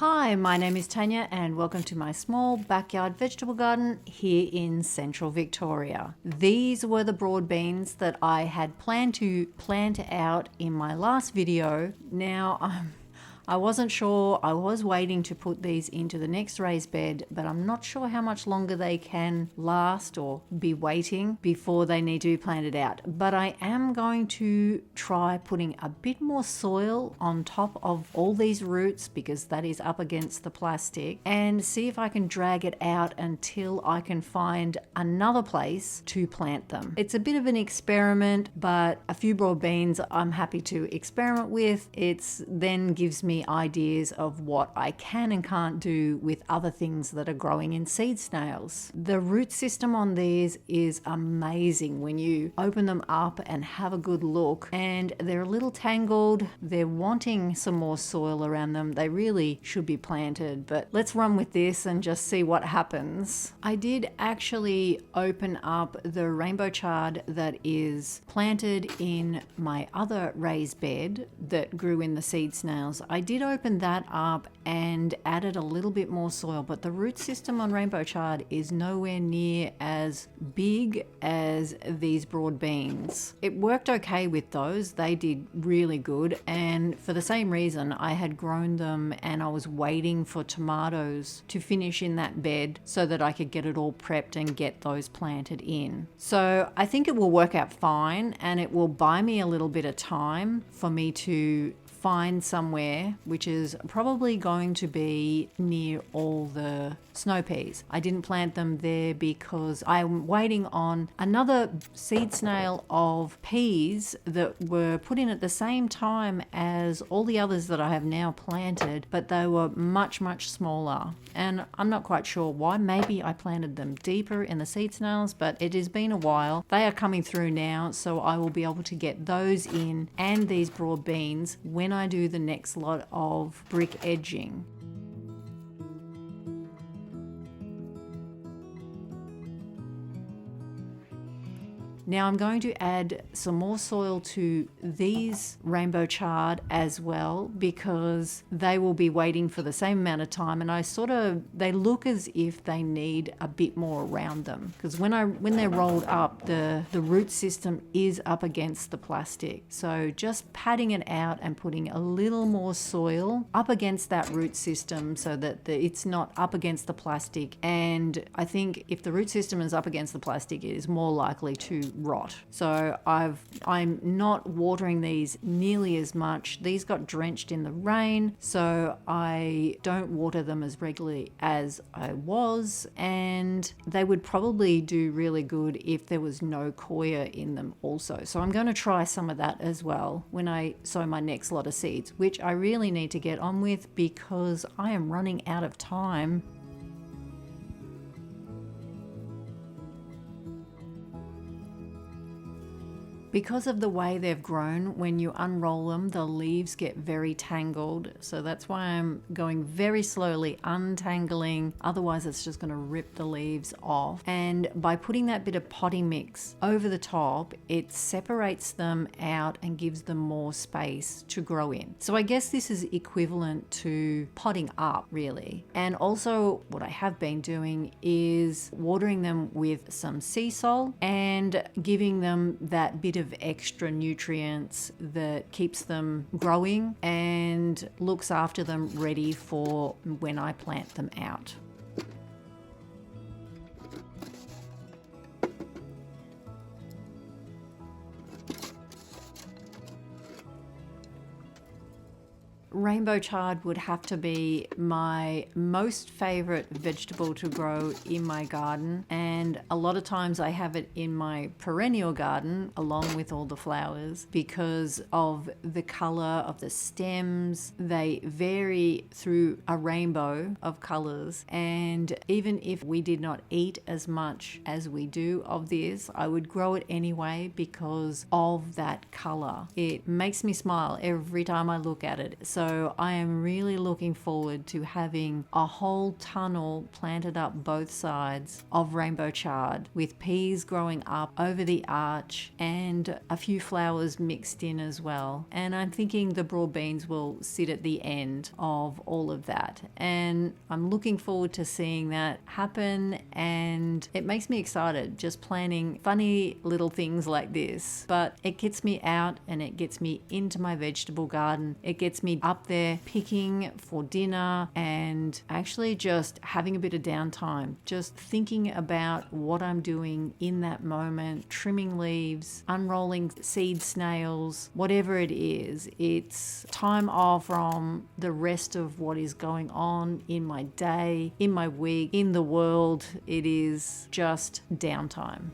Hi, my name is Tanya and welcome to my small backyard vegetable garden here in central Victoria. These were the broad beans that I had planned to plant out in my last video. Now, I wasn't sure. I was waiting to put these into the next raised bed, but I'm not sure how much longer they can last or be waiting before they need to be planted out. But I am going to try putting a bit more soil on top of all these roots because that is up against the plastic, and see if I can drag it out until I can find another place to plant them. It's a bit of an experiment, but a few broad beans I'm happy to experiment with. It's then gives me ideas of what I can and can't do with other things that are growing in seed snails. The root system on these is amazing when you open them up and have a good look, and they're a little tangled. They're wanting some more soil around them. They really should be planted, but let's run with this and just see what happens. I did actually open up the rainbow chard that is planted in my other raised bed that grew in the seed snails. I did open that up and added a little bit more soil, but the root system on rainbow chard is nowhere near as big as these broad beans. It worked okay with those. They did really good, and for the same reason I had grown them and I was waiting for tomatoes to finish in that bed so that I could get it all prepped and get those planted in. So I think it will work out fine, and it will buy me a little bit of time for me to find somewhere which is probably going to be near all the snow peas. I didn't plant them there because I'm waiting on another seed snail of peas that were put in at the same time as all the others that I have now planted, but they were much smaller, and I'm not quite sure why. Maybe I planted them deeper in the seed snails, but it has been a while. They are coming through now, so I will be able to get those in and these broad beans when I do the next lot of brick edging. Now I'm going to add some more soil to these rainbow chard as well, because they will be waiting for the same amount of time, and they look as if they need a bit more around them, because when they're rolled up, the root system is up against the plastic. So just patting it out and putting a little more soil up against that root system so that it's not up against the plastic. And I think if the root system is up against the plastic, it is more likely to rot. So I'm not watering these nearly as much. These got drenched in the rain, so I don't water them as regularly as I was, and they would probably do really good if there was no coir in them also. So I'm going to try some of that as well when I sow my next lot of seeds, which I really need to get on with because I am running out of time. Because of the way they've grown, when you unroll them, the leaves get very tangled. So that's why I'm going very slowly untangling. Otherwise, it's just going to rip the leaves off. And by putting that bit of potting mix over the top, it separates them out and gives them more space to grow in. So I guess this is equivalent to potting up, really. And also what I have been doing is watering them with some sea salt and giving them that bit of extra nutrients that keeps them growing and looks after them ready for when I plant them out. Rainbow chard would have to be my most favorite vegetable to grow in my garden, and a lot of times I have it in my perennial garden along with all the flowers because of the color of the stems. They vary through a rainbow of colors, and even if we did not eat as much as we do of this, I would grow it anyway because of that color. It makes me smile every time I look at it. So I am really looking forward to having a whole tunnel planted up both sides of rainbow tomato chard with peas growing up over the arch and a few flowers mixed in as well. And I'm thinking the broad beans will sit at the end of all of that. And I'm looking forward to seeing that happen, and it makes me excited just planning funny little things like this. But it gets me out and it gets me into my vegetable garden. It gets me up there picking for dinner and actually just having a bit of downtime, just thinking about what I'm doing in that moment, trimming leaves, unrolling seed snails, whatever it is. It's time off from the rest of what is going on in my day, in my week, in the world. It is just downtime.